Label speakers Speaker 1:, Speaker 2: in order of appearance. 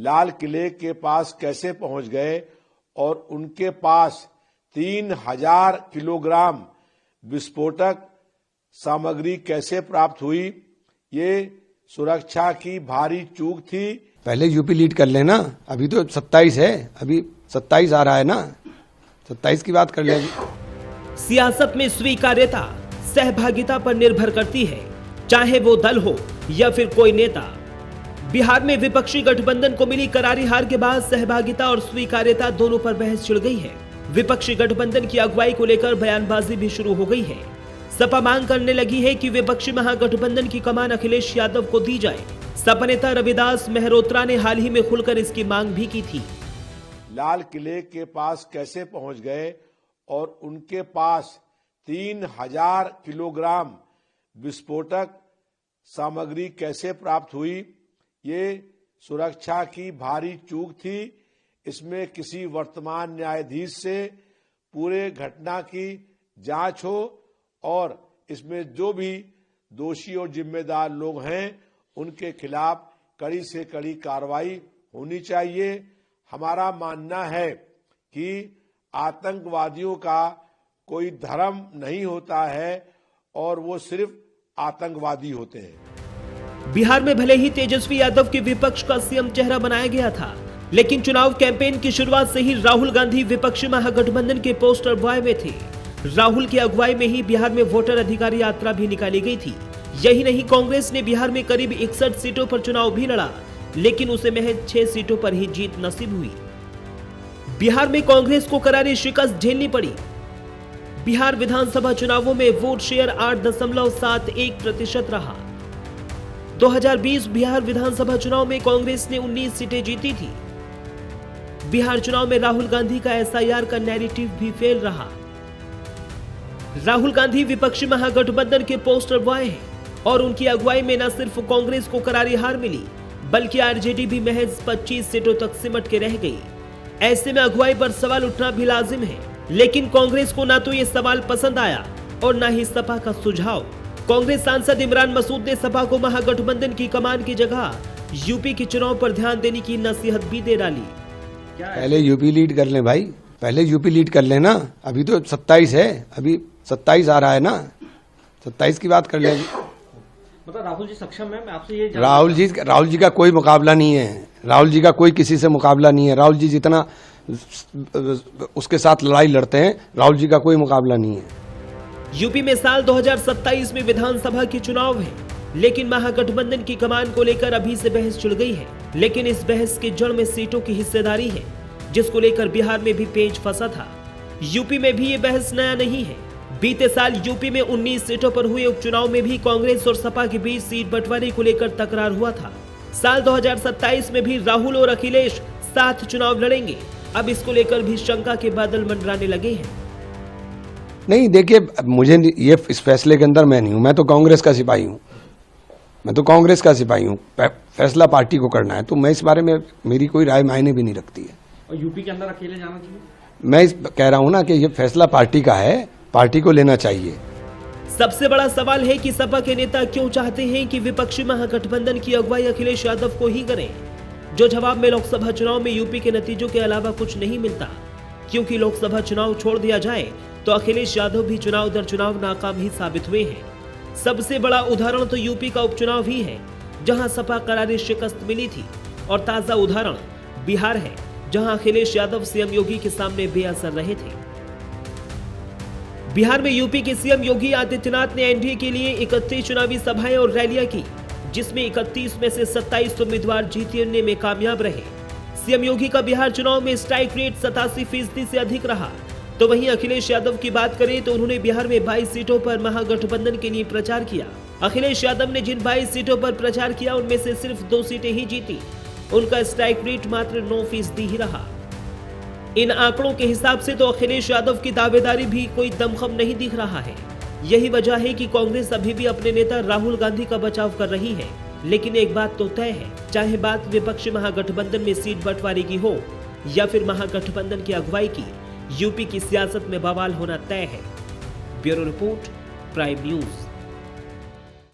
Speaker 1: लाल किले के पास कैसे पहुंच गए और उनके पास 3000 किलोग्राम विस्फोटक सामग्री कैसे प्राप्त हुई, ये सुरक्षा की भारी चूक थी।
Speaker 2: पहले यूपी लीड कर लेना, अभी तो 27 है, अभी 27 आ रहा है ना, 27 की बात कर ले।
Speaker 3: सियासत में स्वीकार्यता सहभागिता पर निर्भर करती है, चाहे वो दल हो या फिर कोई नेता। बिहार में विपक्षी गठबंधन को मिली करारी हार के बाद सहभागिता और स्वीकार्यता दोनों पर बहस छिड़ गई है। विपक्षी गठबंधन की अगुवाई को लेकर बयानबाजी भी शुरू हो गई है। सपा मांग करने लगी है कि विपक्षी महागठबंधन की कमान अखिलेश यादव को दी जाए। सपा नेता रविदास मेहरोत्रा ने हाल ही में खुलकर इसकी मांग भी की थी।
Speaker 1: लाल किले के पास कैसे पहुंच गए और उनके पास 3000 किलोग्राम विस्फोटक सामग्री कैसे प्राप्त हुई, ये सुरक्षा की भारी चूक थी। इसमें किसी वर्तमान न्यायाधीश से पूरे घटना की जांच हो और इसमें जो भी दोषी और जिम्मेदार लोग हैं उनके खिलाफ कड़ी से कड़ी कार्रवाई होनी चाहिए। हमारा मानना है कि आतंकवादियों का कोई धर्म नहीं होता है और वो सिर्फ आतंकवादी होते हैं।
Speaker 3: बिहार में भले ही तेजस्वी यादव के विपक्ष का सीएम चेहरा बनाया गया था, लेकिन चुनाव कैंपेन की शुरुआत से ही राहुल गांधी विपक्षी महागठबंधन के पोस्टर बॉय में थे। राहुल की अगुवाई में ही बिहार में वोटर अधिकार यात्रा भी निकाली गई थी। यही नहीं, कांग्रेस ने बिहार में करीब 61 सीटों पर चुनाव भी लड़ा, लेकिन उसे महज 6 सीटों पर ही जीत नसीब हुई। बिहार में कांग्रेस को करारी शिकस्त झेलनी पड़ी। बिहार विधानसभा चुनावों में वोट शेयर 8.71% रहा। 2020 बिहार विधानसभा चुनाव में कांग्रेस ने 19 सीटें जीती थी। बिहार चुनाव में राहुल गांधी का एसआईआर का नैरेटिव भी फेल रहा। राहुल गांधी विपक्षी महागठबंधन के पोस्टर बॉय हैं और उनकी अगुवाई में न सिर्फ कांग्रेस को करारी हार मिली, बल्कि आरजेडी भी महज 25 सीटों तक सिमट के रह गई। ऐसे में अगुवाई पर सवाल उठना भी लाजिम है, लेकिन कांग्रेस को ना तो ये सवाल पसंद आया और ना ही सपा का सुझाव। कांग्रेस सांसद इमरान मसूद ने सपा को महागठबंधन की कमान की जगह यूपी के चुनाव पर ध्यान देने की नसीहत भी दे डाली।
Speaker 2: पहले यूपी लीड कर ले भाई, पहले यूपी लीड कर लेना, अभी तो 27 है, अभी 27 आ रहा है ना, 27 की बात कर ले।
Speaker 4: मतलब राहुल जी सक्षम है? मैं आपसे ये
Speaker 2: राहुल जी का कोई मुकाबला नहीं है। राहुल जी का कोई किसी से मुकाबला नहीं है। राहुल जी जितना उसके साथ लड़ाई लड़ते हैं, राहुल जी का कोई मुकाबला नहीं है।
Speaker 3: यूपी में साल 2027 में विधानसभा के चुनाव है, लेकिन महागठबंधन की कमान को लेकर अभी से बहस छिड़ गई है। लेकिन इस बहस के जड़ में सीटों की हिस्सेदारी है, जिसको लेकर बिहार में भी पेच फंसा था। यूपी में भी ये बहस नया नहीं है। बीते साल यूपी में 19 सीटों पर हुए उपचुनाव में भी कांग्रेस और सपा के बीच सीट बंटवारे को लेकर तकरार हुआ था। साल 2027 में भी राहुल और अखिलेश साथ चुनाव लड़ेंगे। अब इसको लेकर भी शंका के बादल मंडराने लगे हैं।
Speaker 2: नहीं, देखिए, मुझे ये इस फैसले के अंदर मैं नहीं हूं। मैं तो कांग्रेस का सिपाही हूं, मैं तो कांग्रेस का सिपाही हूं। फैसला पार्टी को करना है, तो मैं इस बारे में मेरी कोई राय मायने भी नहीं रखती है।
Speaker 4: और यूपी के अंदर अकेले जाना चाहिए?
Speaker 2: मैं कह रहा हूं ना कि ये फैसला पार्टी का है, पार्टी को लेना चाहिए।
Speaker 3: सबसे बड़ा सवाल है कि सपा के नेता क्यों चाहते हैं कि विपक्षी महागठबंधन की अगुवाई अखिलेश यादव को ही करें, जो जवाब में लोकसभा चुनाव में यूपी के नतीजों के अलावा कुछ नहीं मिलता। क्योंकि लोकसभा चुनाव छोड़ दिया जाए तो अखिलेश यादव भी चुनाव दर चुनाव नाकाम ही साबित हुए हैं। सबसे बड़ा उदाहरण तो यूपी का उपचुनाव ही है, जहां सपा करारी शिकस्त मिली थी, और ताजा उदाहरण बिहार है, जहां अखिलेश यादव सीएम योगी के सामने बेअसर रहे थे। बिहार में यूपी के सीएम योगी आदित्यनाथ ने एनडीए के लिए 31 चुनावी सभाएं और रैलियां की, जिसमें 31 में से 27 उम्मीदवार जीतने में कामयाब रहे। सीएम योगी का बिहार चुनाव में स्ट्राइक रेट 87% से अधिक रहा। तो वहीं अखिलेश यादव की बात करें तो उन्होंने बिहार में 22 सीटों पर महागठबंधन के लिए प्रचार किया। अखिलेश यादव ने जिन 22 सीटों पर प्रचार किया, उनमें से सिर्फ 2 सीटें ही जीती। उनका स्ट्राइक रेट मात्र 9% ही रहा। इन आंकड़ों के हिसाब से तो अखिलेश यादव की दावेदारी भी कोई दमखम नहीं दिख रहा है। यही वजह है कि कांग्रेस अभी भी अपने नेता राहुल गांधी का बचाव कर रही है। लेकिन एक बात तो तय है, चाहे बात विपक्षी महागठबंधन में सीट बंटवारे की हो या फिर महागठबंधन की अगुवाई की, यूपी की सियासत में बवाल होना तय है। Bureau report, prime news.